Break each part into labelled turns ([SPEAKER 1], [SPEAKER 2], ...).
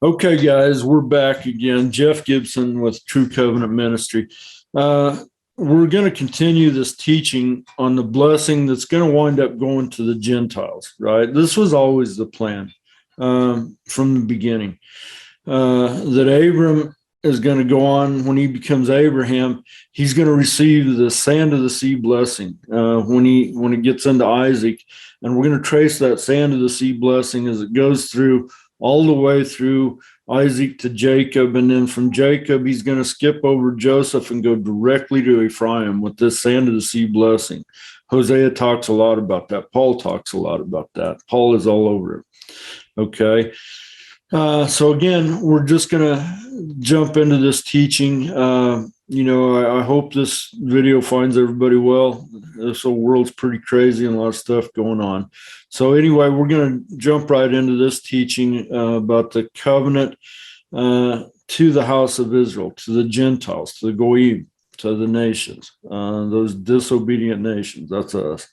[SPEAKER 1] Okay, guys, we're back again. Jeff Gibson with True Covenant Ministry. We're going to continue this teaching on the blessing that's going to wind up going to the Gentiles, right? This was always the plan from the beginning, that Abram is going to go on when he becomes Abraham. He's going to receive the sand of the sea blessing when he gets into Isaac, and we're going to trace that sand of the sea blessing as it goes through all the way through Isaac to Jacob. And then from Jacob, he's going to skip over Joseph and go directly to Ephraim with this sand of the sea blessing. Hosea talks a lot about that. Paul talks a lot about that. Paul is all over it. Okay. So again, we're just going to jump into this teaching. I hope this video finds everybody well. This whole world's pretty crazy and a lot of stuff going on. So anyway, we're going to jump right into this teaching about the covenant to the house of Israel, to the Gentiles, to the Goyim, to the nations, those disobedient nations. That's us.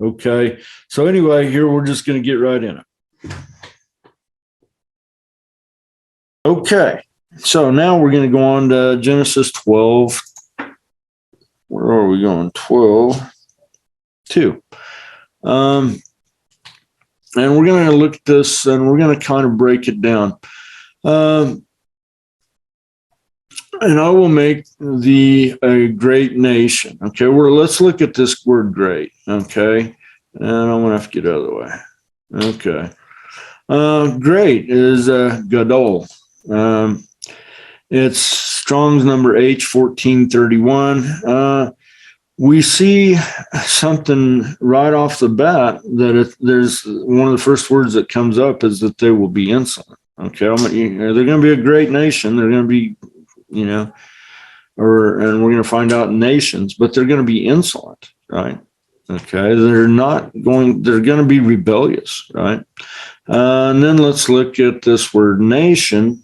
[SPEAKER 1] Okay. So anyway, here we're just going to get right in it. Okay, so now we're going to go on to Genesis 12. Where are we going? 12, 2. And we're going to look at this and we're going to kind of break it down. And I will make thee a great nation. Okay, let's look at this word great. Okay, and I'm going to have to get out of the way. Okay. Great is gadol. It's Strong's number H1431. We see something right off the bat that there's one of the first words that comes up is that they will be insolent. Okay, they're going to be a great nation. They're going to be, and we're going to find out nations, but they're going to be insolent, right? Okay, they're going to be rebellious, right? And then let's look at this word nation.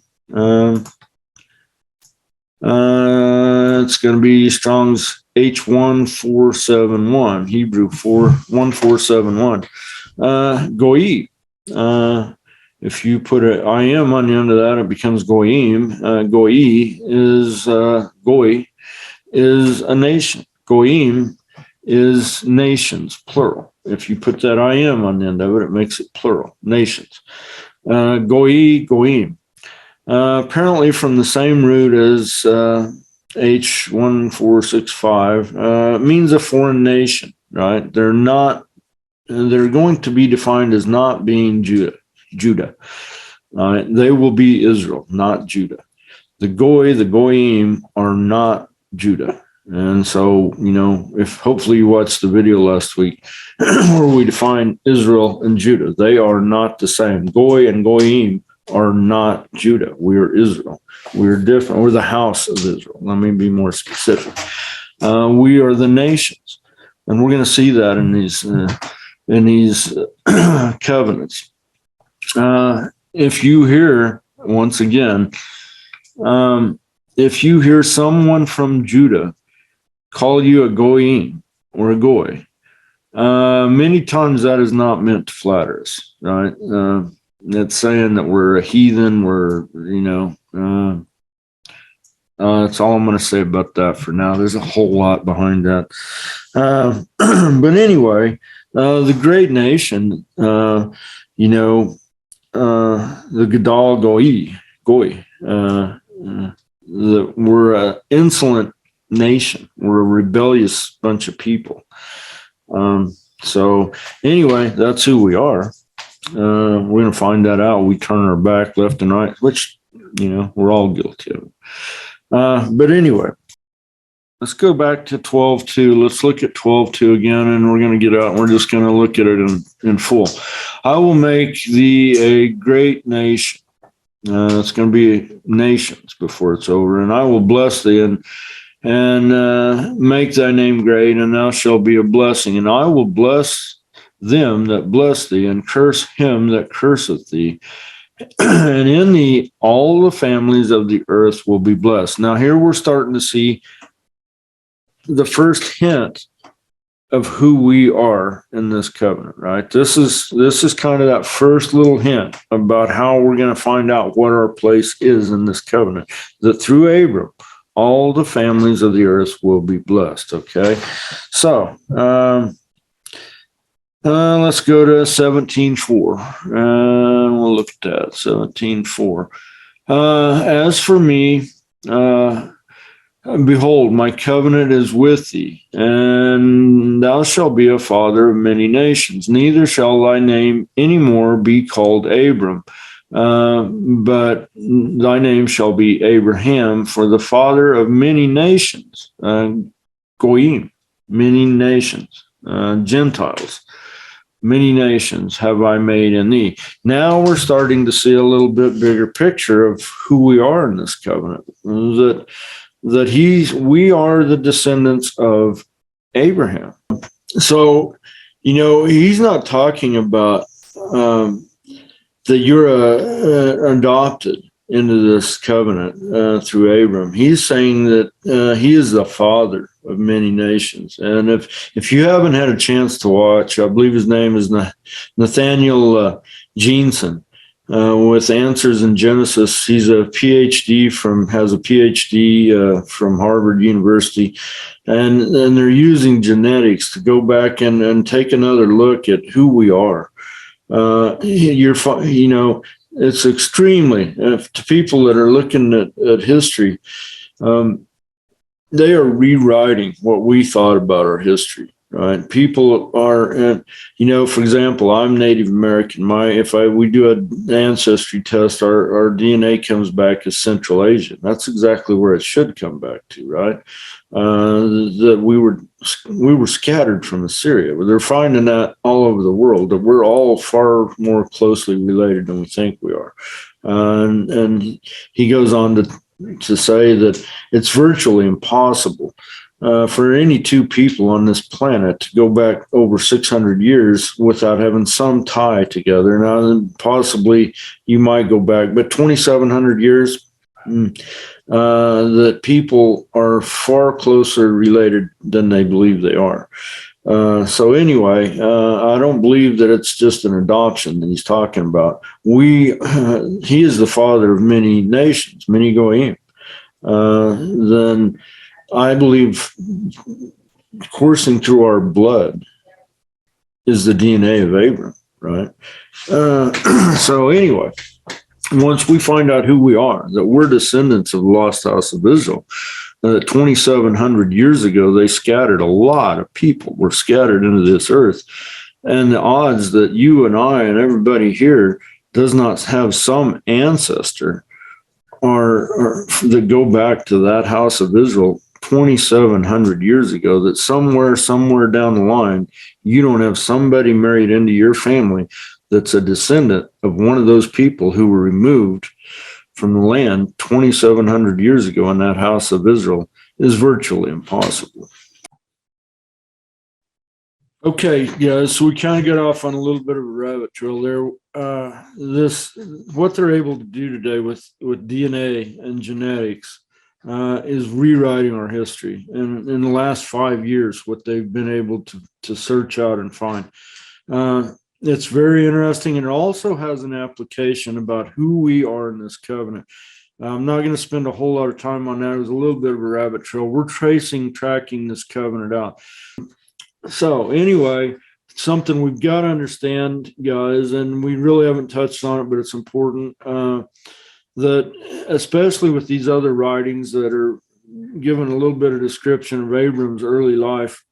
[SPEAKER 1] It's going to be Strong's H1471, Hebrew 1471. Goyi. If you put an I-M on the end of that, it becomes goyim. Goyi is goy is a nation. Goyim is nations, plural. If you put that I-M on the end of it, it makes it plural, nations. Goyim. Apparently from the same root as H1465, means a foreign nation, right? They're going to be defined as not being Judah. They will be Israel, not Judah. The Goyim are not Judah. And so, if hopefully you watched the video last week where we define Israel and Judah, they are not the same. Goy and Goyim are not Judah. We are Israel. We're different. We're the house of Israel. Let me be more specific. We are the nations, and we're going to see that in these covenants. If you hear, once again, if you hear someone from Judah call you a goyim or a goy, many times that is not meant to flatter us, right? It's saying that we're a heathen. That's all I'm going to say about that for now. There's a whole lot behind that. But anyway, the great nation, the Gadol Goy, we're an insolent nation. We're a rebellious bunch of people. So anyway, that's who we are. We're going to find that out. We turn our back left and right, which, we're all guilty of it. But anyway, let's go back to 12:2. Let's look at 12:2 again, and we're going to get out and we're just going to look at it in full. I will make thee a great nation. It's going to be nations before it's over. And I will bless thee and make thy name great, and thou shalt be a blessing. And I will bless them that bless thee, and curse him that curseth thee. And in thee all the families of the earth will be blessed. Now here we're starting to see the first hint of who we are in this covenant, right? This is kind of that first little hint about how we're going to find out what our place is in this covenant, that through Abram, all the families of the earth will be blessed. Okay. So, let's go to 17:4, and we'll look at that. 17:4. As for me, behold, my covenant is with thee, and thou shalt be a father of many nations. Neither shall thy name any more be called Abram, but thy name shall be Abraham, for the father of many nations, Goyim, many nations, Gentiles. Many nations have I made in thee. Now we're starting to see a little bit bigger picture of who we are in this covenant. We are the descendants of Abraham. So, he's not talking about that you're adopted into this covenant through Abram. He's saying that he is the father of many nations. And if you haven't had a chance to watch, I believe his name is Nathaniel Jeanson, with Answers in Genesis. He's has a PhD from Harvard University, and they're using genetics to go back and take another look at who we are. It's extremely, to people that are looking at history, they are rewriting what we thought about our history, right? People are, for example, I'm Native American. We do an ancestry test, our DNA comes back as Central Asian. That's exactly where it should come back to, right? That we were scattered from Assyria. They're finding that all over the world, that we're all far more closely related than we think we are. And he goes on to say that it's virtually impossible for any two people on this planet to go back over 600 years without having some tie together. Now, possibly you might go back, but 2,700 years, that people are far closer related than they believe they are. So anyway, I don't believe that it's just an adoption that he's talking about. He is the father of many nations, many Goyim. Then I believe coursing through our blood is the DNA of Abram, right? So anyway, once we find out who we are, that we're descendants of the lost house of Israel, 2,700 years ago, they scattered a lot of people, were scattered into this earth. And the odds that you and I and everybody here does not have some ancestor or that go back to that house of Israel 2,700 years ago, that somewhere down the line, you don't have somebody married into your family that's a descendant of one of those people who were removed from the land 2,700 years ago in that house of Israel, is virtually impossible. Okay, yeah, so we kind of got off on a little bit of a rabbit trail there. What they're able to do today with DNA and genetics is rewriting our history. And in the last 5 years, what they've been able to search out and find. It's very interesting, and it also has an application about who we are in this covenant. I'm not going to spend a whole lot of time on that. It was a little bit of a rabbit trail. We're tracking this covenant out. So anyway, something we've got to understand, guys, and we really haven't touched on it, but it's important, that especially with these other writings that are given a little bit of description of Abram's early life,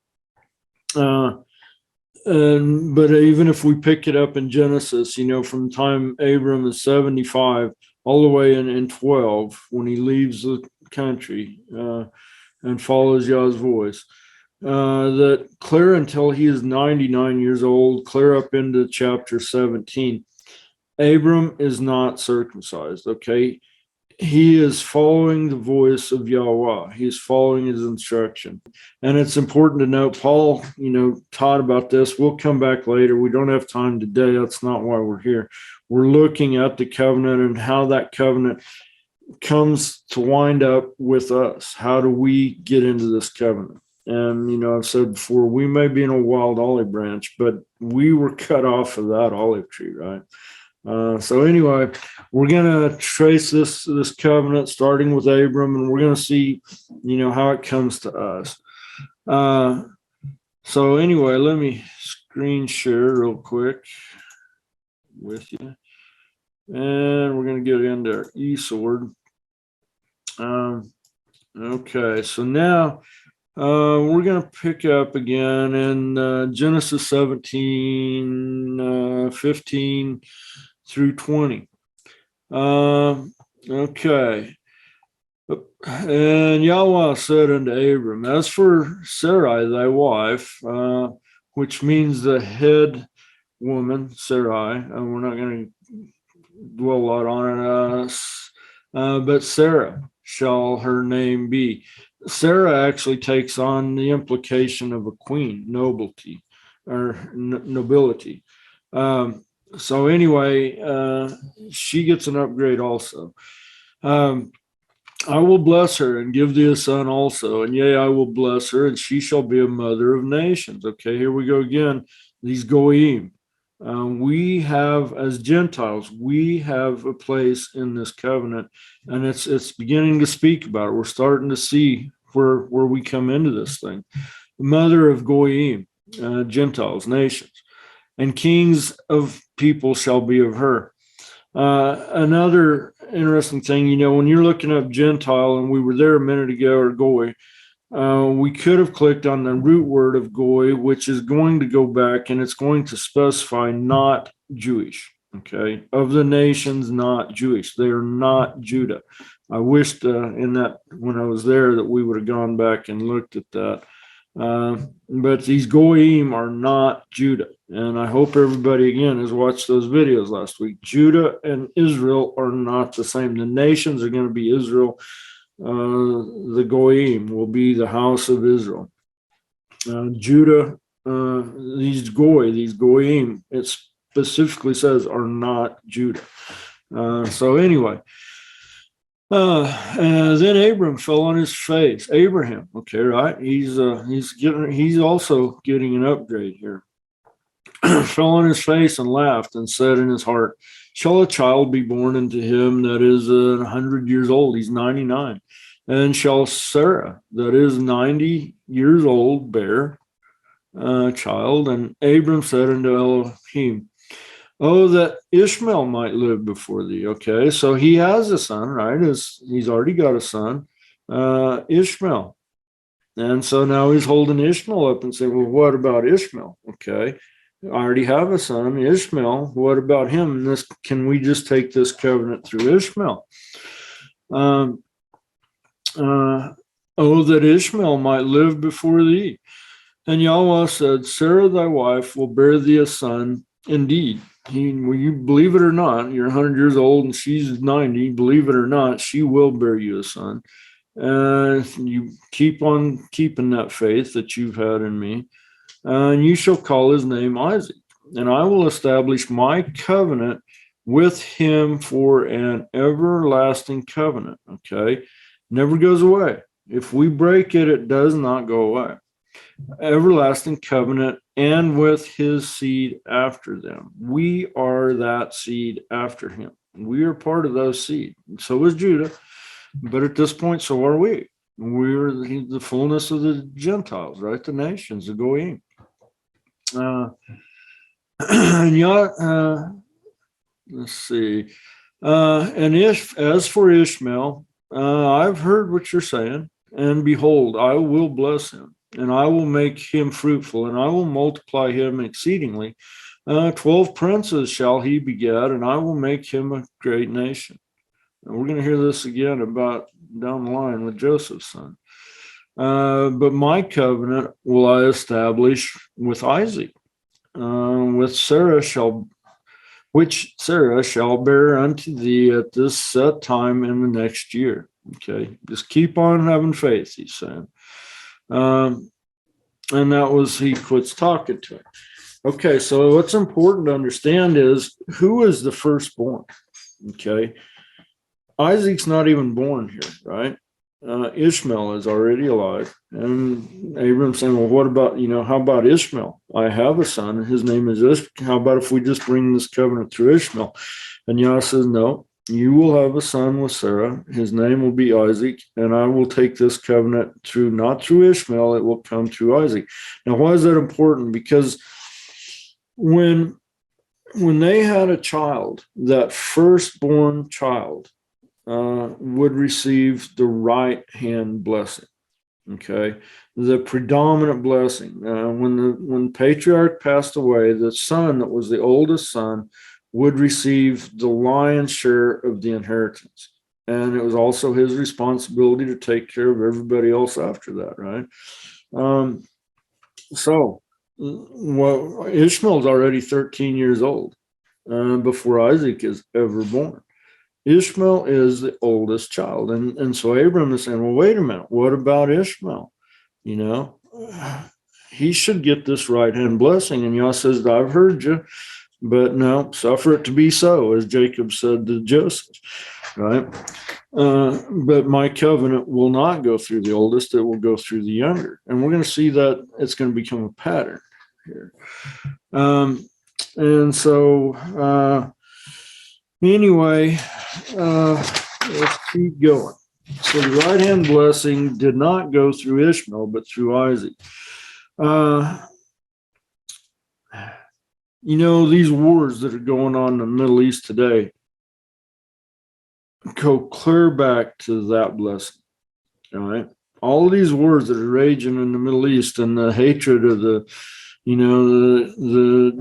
[SPEAKER 1] but even if we pick it up in Genesis, from the time Abram is 75 all the way in 12, when he leaves the country and follows Yah's voice, that clear until he is 99 years old, clear up into chapter 17, Abram is not circumcised, okay? He is following the voice of Yahweh. He's following his instruction. And it's important to note, Paul, taught about this. We'll come back later. We don't have time today. That's not why we're here. We're looking at the covenant and how that covenant comes to wind up with us. How do we get into this covenant? And, I've said before, we may be in a wild olive branch, but we were cut off of that olive tree, right? So anyway, we're going to trace this covenant starting with Abram, and we're going to see, how it comes to us. So anyway, let me screen share real quick with you. And we're going to get into our eSword. Okay, so now we're going to pick up again in Genesis 17, 15 through 20. Okay. And Yahweh said unto Abram, as for Sarai, thy wife, which means the head woman, Sarai, and we're not going to dwell a lot on it, but Sarah shall her name be. Sarah actually takes on the implication of a queen, nobility, or nobility. So anyway, she gets an upgrade also. I will bless her and give thee a son also, and yea, I will bless her, and she shall be a mother of nations. Okay, here we go again. These goyim. We have, as Gentiles, we have a place in this covenant, and it's beginning to speak about it. We're starting to see where we come into this thing. The mother of goyim, Gentiles, nations, and kings of people shall be of her. Another interesting thing, when you're looking up Gentile, and we were there a minute ago, or goy, we could have clicked on the root word of goy, which is going to go back and it's going to specify not Jewish. Okay, of the nations, not Jewish. They are not Judah. I wished in that when I was there that we would have gone back and looked at that. But these goyim are not Judah. And I hope everybody, again, has watched those videos last week. Judah and Israel are not the same. The nations are going to be Israel. The goyim will be the house of Israel. Judah, these goyim, it specifically says are not Judah. So anyway, and then Abram fell on his face. Abraham, okay, right? He's also getting an upgrade here. Fell on his face and laughed and said in his heart, shall a child be born unto him that is 100 years old? He's 99. And shall Sarah, that is 90 years old, bear a child? And Abram said unto Elohim, oh, that Ishmael might live before thee. Okay, so he has a son, right? He's already got a son, Ishmael. And so now he's holding Ishmael up and saying, well, what about Ishmael? Okay, I already have a son, Ishmael. What about him? Can we just take this covenant through Ishmael? Oh, that Ishmael might live before thee. And Yahweh said, Sarah thy wife will bear thee a son indeed. When you believe it or not, you're 100 years old and she's 90, believe it or not, she will bear you a son. You keep on keeping that faith that you've had in me. And you shall call his name Isaac. And I will establish my covenant with him for an everlasting covenant. Okay. Never goes away. If we break it, it does not go away. Everlasting covenant, and with his seed after them. We are that seed after him. We are part of those seed. So is Judah, but at this point, so are we. We're the fullness of the Gentiles, right? The nations, the goyim. Let's see. And as for Ishmael, I've heard what you're saying, and behold, I will bless him. And I will make him fruitful, and I will multiply him exceedingly. 12 princes shall he beget, and I will make him a great nation. And we're going to hear this again about down the line with Joseph's son. But my covenant will I establish with Isaac, with which Sarah shall bear unto thee at this set time in the next year. Okay, just keep on having faith, he's saying. And that was, he quits talking to him. Okay, so what's important to understand is who is the firstborn? Okay, Isaac's not even born here, right? Ishmael is already alive. And Abram saying, well, what about, how about Ishmael? I have a son, and his name is Ishmael. How about if we just bring this covenant through Ishmael? And Yah says, no, you will have a son with Sarah. His name will be Isaac, and I will take this covenant through, not through Ishmael, it will come through Isaac. Now, why is that important? Because when they had a child, that firstborn child would receive the right hand blessing. Okay, the predominant blessing. When patriarch passed away, the son that was the oldest son would receive the lion's share of the inheritance, and it was also his responsibility to take care of everybody else after that. Right. So, well, Ishmael's already 13 years old before Isaac is ever born. Ishmael is the oldest child. And so Abram is saying, well, wait a minute. What about Ishmael? He should get this right hand blessing. And Yah says, I've heard you, but no, suffer it to be so, as Jacob said to Joseph, right? But my covenant will not go through the oldest, it will go through the younger. And we're going to see that it's going to become a pattern here. And so, anyway, let's keep going. So the right hand blessing did not go through Ishmael, but through Isaac. These wars that are going on in the Middle East today go clear back to that blessing. All right. All of these wars that are raging in the Middle East and the hatred of the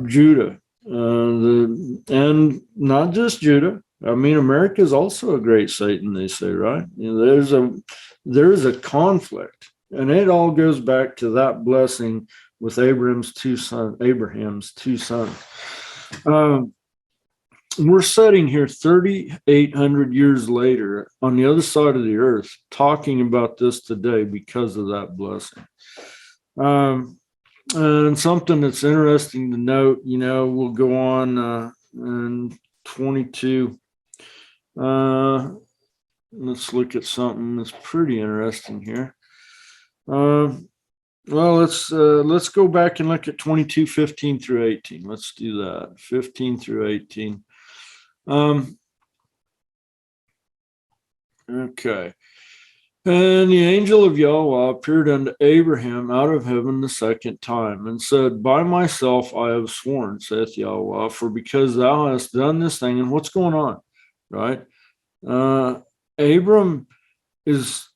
[SPEAKER 1] Judah, and not just Judah. I mean, America is also a great Satan, they say, right? There's a conflict, and it all goes back to that blessing with Abraham's two sons. We're sitting here 3,800 years later on the other side of the earth talking about this today because of that blessing. And something that's interesting to note, we'll go on in 22. Let's look at something that's pretty interesting here. Well, let's go back and look at 22:15 through 18. Let's do that. 15 through 18. Okay. And the angel of Yahweh appeared unto Abraham out of heaven the second time, and said, by myself I have sworn, saith Yahweh, for because thou hast done this thing. And what's going on, right? Abram is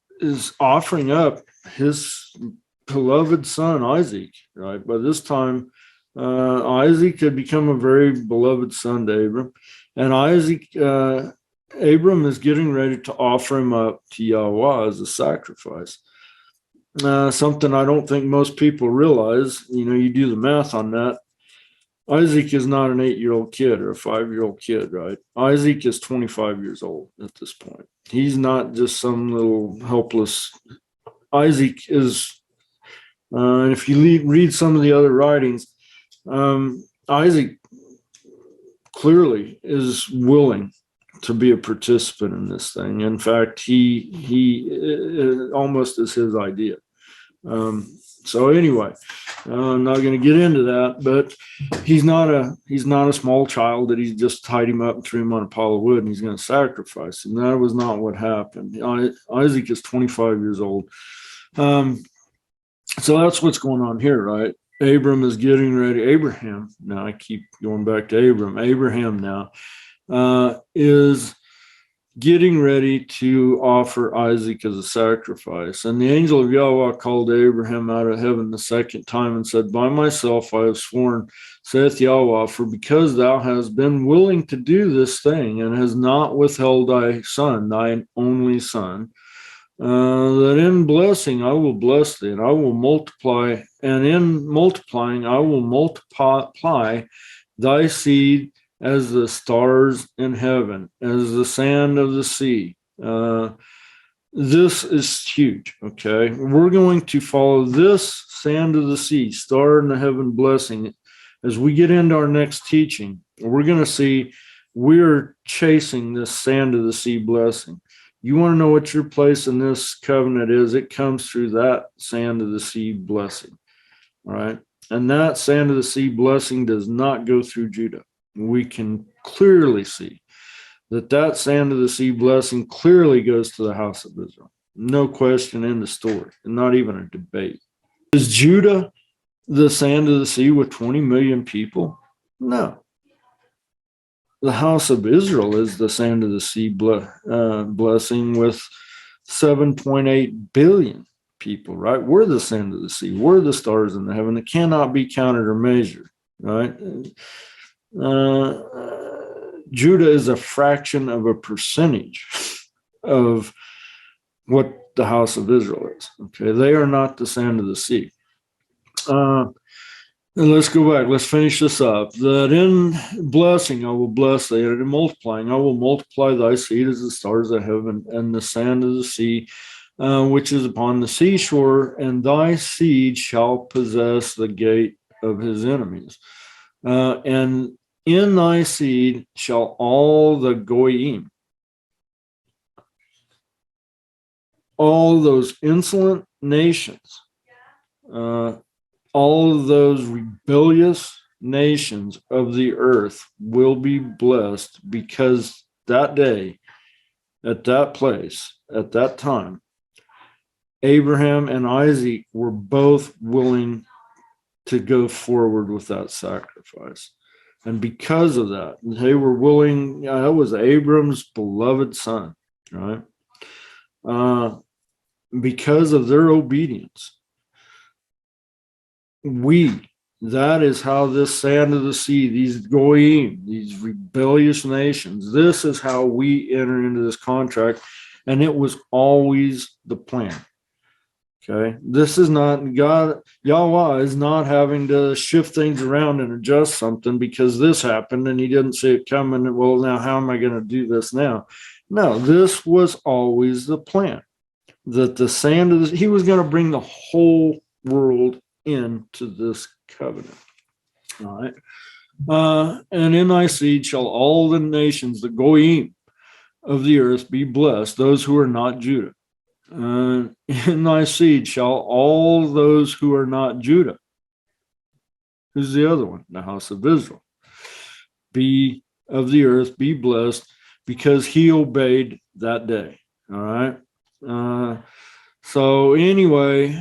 [SPEAKER 1] offering up his beloved son Isaac, right? By this time, Isaac had become a very beloved son to Abram, and Abram is getting ready to offer him up to Yahweh as a sacrifice. Something I don't think most people realize. You do the math on that. Isaac is not an 8-year-old kid or a 5-year-old kid, right? Isaac is 25 years old at this point. He's not just some little helpless. Isaac is, and if you read some of the other writings, Isaac clearly is willing to be a participant in this thing. In fact, he almost is his idea. So anyway, I'm not going to get into that, but he's not a small child that he's just tied him up and threw him on a pile of wood and he's going to sacrifice him. That was not what happened. Isaac is 25 years old. So that's what's going on here, right? Abram is getting ready. Abraham, now I keep going back to Abram. Abraham now is getting ready to offer Isaac as a sacrifice. And the angel of Yahweh called Abraham out of heaven the second time and said, by myself I have sworn, saith Yahweh, for because thou hast been willing to do this thing and has not withheld thy son, thine only son, that in blessing I will bless thee, and I will multiply, and in multiplying I will multiply thy seed as the stars in heaven, as the sand of the sea. This is huge, okay? We're going to follow this sand of the sea, star in the heaven blessing. As we get into our next teaching, we're going to see we're chasing this sand of the sea blessing. You want to know what your place in this covenant is? It comes through that sand of the sea blessing, right? And that sand of the sea blessing does not go through Judah. We can clearly see that sand of the sea blessing clearly goes to the house of Israel. No question in the story, and not even a debate. Is Judah the sand of the sea with 20 million people? No. The house of Israel is the sand of the sea blessing with 7.8 billion people, right? We're the sand of the sea. We're the stars in the heaven that cannot be counted or measured, right? Judah is a fraction of a percentage of what the house of Israel is. Okay, they are not the sand of the sea. And let's go back. Let's finish this up. That in blessing I will bless thee, and in multiplying I will multiply thy seed as the stars of heaven and the sand of the sea, which is upon the seashore, and thy seed shall possess the gate of his enemies. And in thy seed shall all the goyim, all those insolent nations, all of those rebellious nations of the earth will be blessed, because that day, at that place, at that time, Abraham and Isaac were both willing to go forward with that sacrifice. And because of that, they were willing. That was Abram's beloved son, right? Because of their obedience. That is how this sand of the sea, these goyim, these rebellious nations, this is how we enter into this contract. And it was always the plan. Okay. This is not God. Yahweh is not having to shift things around and adjust something because this happened and he didn't see it coming. Well, now how am I going to do this now? No, this was always the plan. That the sand of he was going to bring the whole world into this covenant. All right. And in thy seed shall all the nations, the goyim of the earth, be blessed, those who are not Judah. In thy seed shall all those who are not Judah. Who's the other one? The house of Israel. Be of the earth, be blessed, because he obeyed that day. All right. So anyway,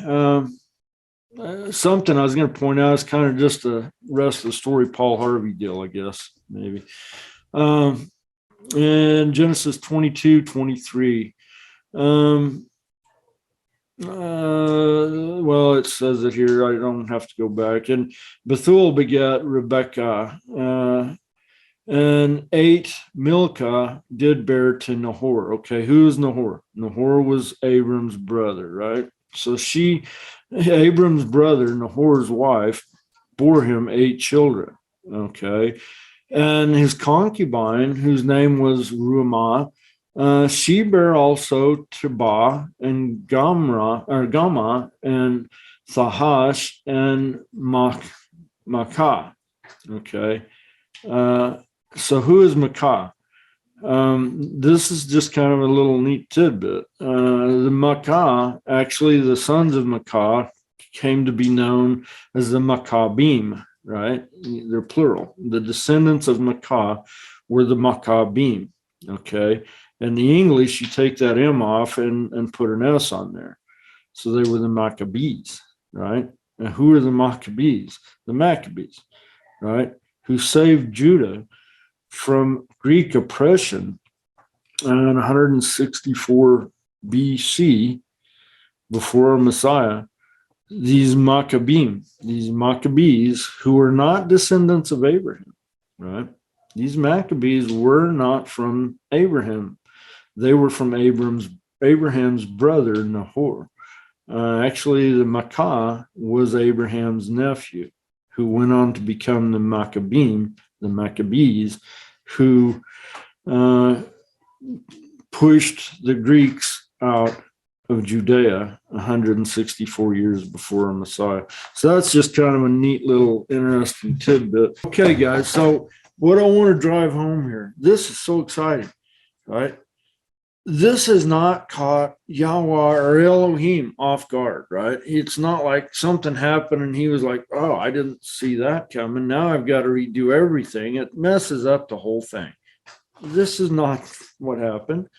[SPEAKER 1] something I was going to point out is kind of just the rest of the story, Paul Harvey deal, I guess, maybe. In Genesis 22:23. Well, it says it here. I don't have to go back. And Bethuel begat Rebekah, and 8 Milcah did bear to Nahor. Okay, who's Nahor? Nahor was Abram's brother, right? So Abram's brother, Nahor's wife, bore him 8 children. Okay, and his concubine, whose name was Ruamah, she bare also Tebah and Gama and Thahash and Makkah. Okay. So who is Makkah? This is just kind of a little neat tidbit. The Makkah, actually the sons of Makkah came to be known as the Maccabim, right? They're plural. The descendants of Makkah were the Maccabim. Okay. In the English, you take that M off and put an S on there. So they were the Maccabees, right? And who are the Maccabees? The Maccabees, right? Who saved Judah from Greek oppression in 164 BC, before Messiah. These Maccabees, who were not descendants of Abraham, right? These Maccabees were not from Abraham. They were from Abraham's brother, Nahor. Actually, the Makkah was Abraham's nephew, who went on to become the Maccabees, who pushed the Greeks out of Judea 164 years before Messiah. So that's just kind of a neat little interesting tidbit. Okay, guys, so what I want to drive home here, this is so exciting, right? this has not caught Yahweh or Elohim off guard, right? It's not like something happened and he was like, oh, I didn't see that coming. Now I've got to redo everything. It messes up the whole thing. This is not what happened.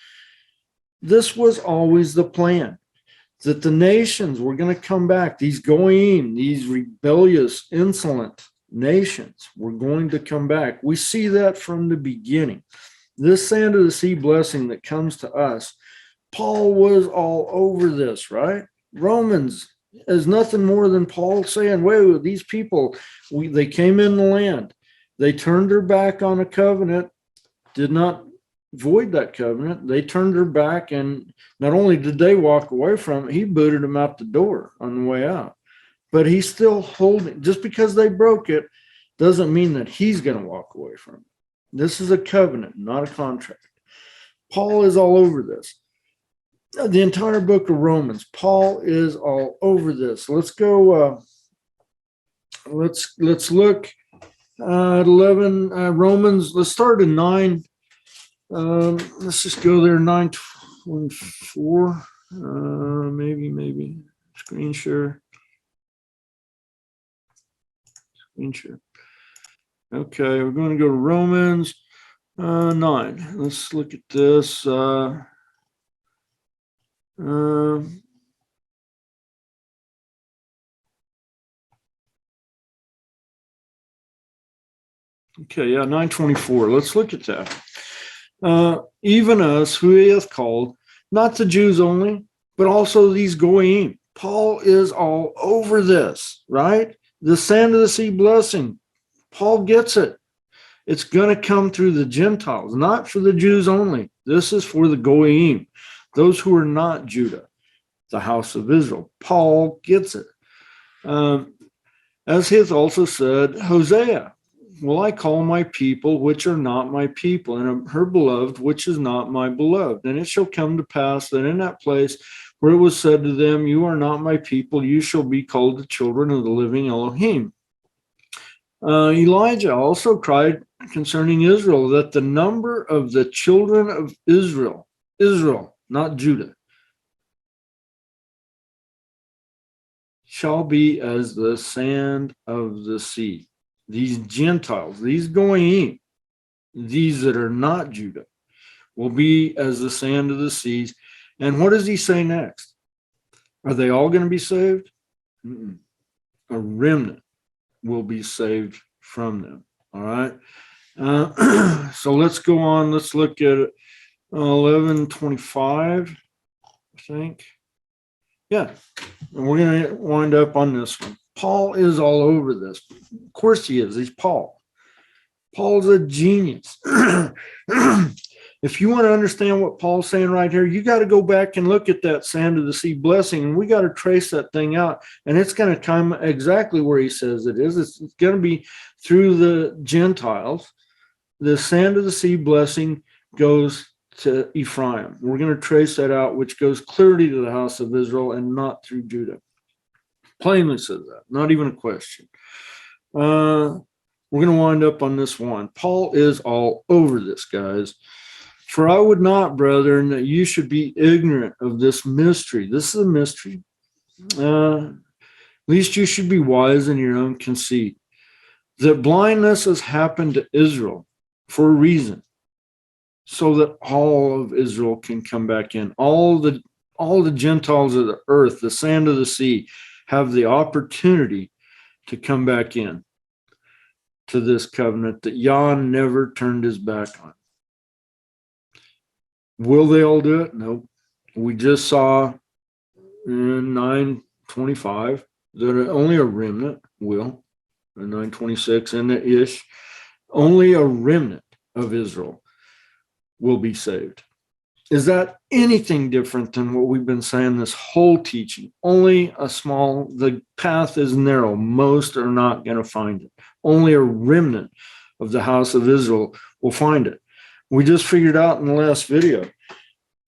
[SPEAKER 1] This was always the plan, that the nations were going to come back. These goyim, these rebellious, insolent nations were going to come back. We see that from the beginning. This sand of the sea blessing that comes to us, Paul was all over this, right? Romans is nothing more than Paul saying, wait, these people, they came in the land. They turned their back on a covenant, did not void that covenant. They turned their back, and not only did they walk away from it, he booted them out the door on the way out. But he's still holding, just because they broke it doesn't mean that he's going to walk away from it. This is a covenant, not a contract. Paul is all over this. The entire book of Romans, Paul is all over this. Let's go. Let's look at 11 Romans. Let's start in 9. Let's just go there. 9:24. Maybe screen share. Screen share. Okay, we're going to go to Romans 9. Let's look at this. Okay, yeah, 9:24. Let's look at that. Even us, who he hath called, not the Jews only, but also these goyim. Paul is all over this, right? The sand of the sea blessing. Paul gets it. It's going to come through the Gentiles, not for the Jews only. This is for the goyim, those who are not Judah, the house of Israel. Paul gets it. As he hath also said, Hosea, will I call my people which are not my people, and her beloved which is not my beloved. And it shall come to pass that in that place where it was said to them, you are not my people, you shall be called the children of the living Elohim. Elijah also cried concerning Israel that the number of the children of Israel, not Judah, shall be as the sand of the sea. These Gentiles, these goyim, these that are not Judah, will be as the sand of the seas. And what does he say next? Are they all going to be saved? Mm-mm. A remnant will be saved from them. All right. So let's go on. Let's look at 11:25, I think. Yeah. And we're going to wind up on this one. Paul is all over this. Of course he is. He's Paul. Paul's a genius. If you want to understand what Paul's saying right here, you got to go back and look at that sand of the sea blessing, and we got to trace that thing out. And it's going to come exactly where he says it is. It's going to be through the Gentiles. The sand of the sea blessing goes to Ephraim. We're going to trace that out, which goes clearly to the house of Israel and not through Judah. Plainly says that, not even a question. We're going to wind up on this one. Paul is all over this, guys. For I would not, brethren, that you should be ignorant of this mystery. This is a mystery. Least you should be wise in your own conceit. That blindness has happened to Israel for a reason, so that all of Israel can come back in. All the Gentiles of the earth, the sand of the sea, have the opportunity to come back in to this covenant that Yah never turned his back on. Will they all do it? Nope. We just saw in 9:25 that only a remnant will. In 9:26 and the ish, only a remnant of Israel will be saved. Is that anything different than what we've been saying this whole teaching? Only a small, the path is narrow. Most are not going to find it. Only a remnant of the house of Israel will find it. We just figured out in the last video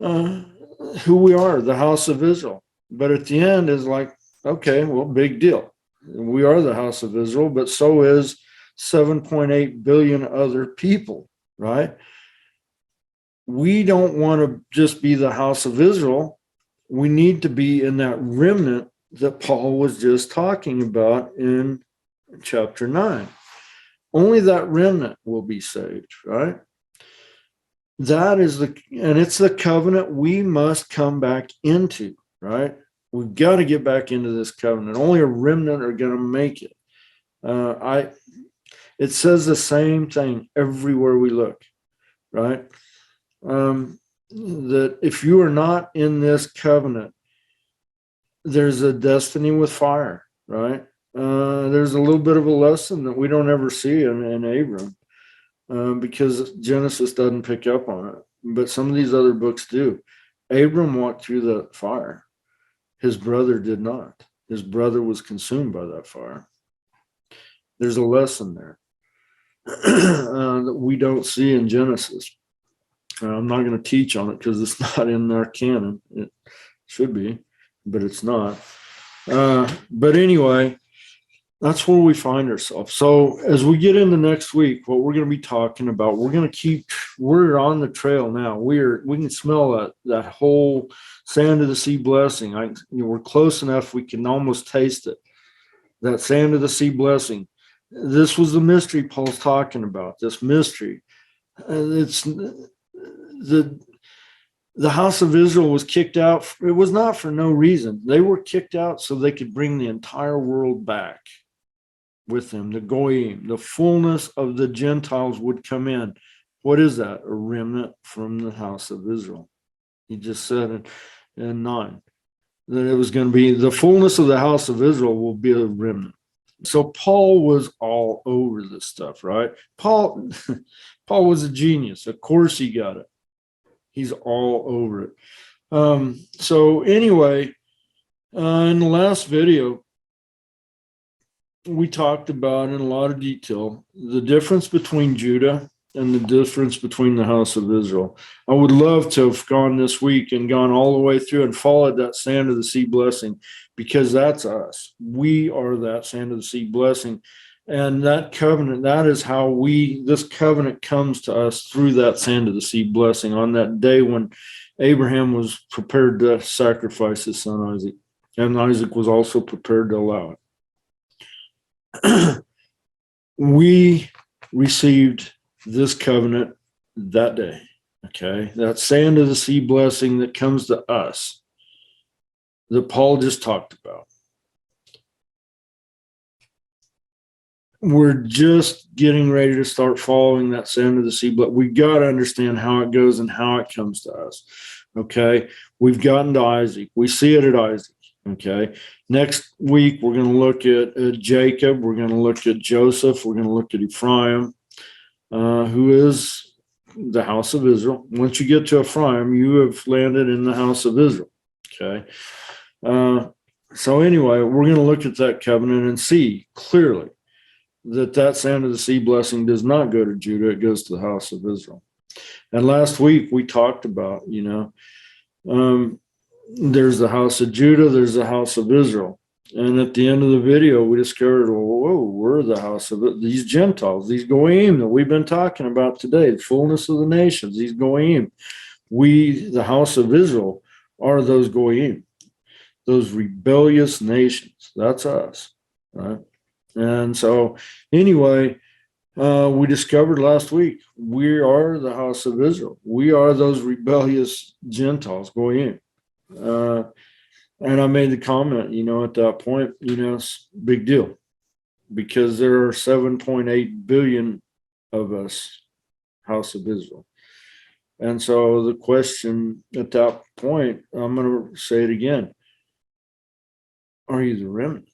[SPEAKER 1] who we are, the house of Israel. But at the end is like, okay, well, big deal. We are the house of Israel, but so is 7.8 billion other people, right? we don't want to just be the house of Israel. We need to be in that remnant that Paul was just talking about in chapter 9. Only that remnant will be saved, right? That is and it's the covenant we must come back into, right? We've got to get back into this covenant. Only a remnant are going to make it. It says the same thing everywhere we look, right? That if you are not in this covenant, there's a destiny with fire, right? There's a little bit of a lesson that we don't ever see in Abram, because Genesis doesn't pick up on it, but some of these other books do. Abram walked through the fire. His brother did not. His brother was consumed by that fire. There's a lesson there that we don't see in Genesis. I'm not going to teach on it because it's not in our canon. It should be, but it's not. But anyway, that's where we find ourselves. So as we get into next week, what we're going to be talking about, we're on the trail now. We can smell that whole sand of the sea blessing. We're close enough. We can almost taste it. That sand of the sea blessing. This was the mystery Paul's talking about, this mystery. It's the house of Israel was kicked out. It was not for no reason. They were kicked out so they could bring the entire world back with them. The Goyim, the fullness of the Gentiles would come in. What is that? A remnant from the house of Israel. He just said in 9 that it was going to be the fullness of the house of Israel will be a remnant. So Paul was all over this stuff, right? Paul was a genius. Of course he got it. He's all over it. So anyway, in the last video, we talked about in a lot of detail the difference between Judah and the difference between the house of Israel. I would love to have gone this week and gone all the way through and followed that sand of the sea blessing, because that's us. We are that sand of the sea blessing. And that covenant, that is how this covenant comes to us through that sand of the sea blessing on that day when Abraham was prepared to sacrifice his son Isaac. And Isaac was also prepared to allow it. We received this covenant that day, okay? That sand of the sea blessing that comes to us that Paul just talked about. We're just getting ready to start following that sand of the sea, but we got to understand how it goes and how it comes to us, okay? We've gotten to Isaac. We see it at Isaac, okay? Next week, we're going to look at Jacob. We're going to look at Joseph. We're going to look at Ephraim, who is the house of Israel. Once you get to Ephraim, you have landed in the house of Israel, okay? So anyway, we're going to look at that covenant and see clearly that sand of the sea blessing does not go to Judah, it goes to the house of Israel. And last week we talked about, there's the house of Judah, there's the house of Israel. And at the end of the video, we discovered, we're the house of these Gentiles, these Goyim that we've been talking about today, the fullness of the nations, these Goyim. We, the house of Israel, are those Goyim, those rebellious nations. That's us, right? And so anyway, we discovered last week, we are the house of Israel. We are those rebellious Gentiles, Goyim. And I made the comment, at that point, it's a big deal because there are 7.8 billion of us, house of Israel. And so the question at that point, I'm going to say it again. Are you the remnant?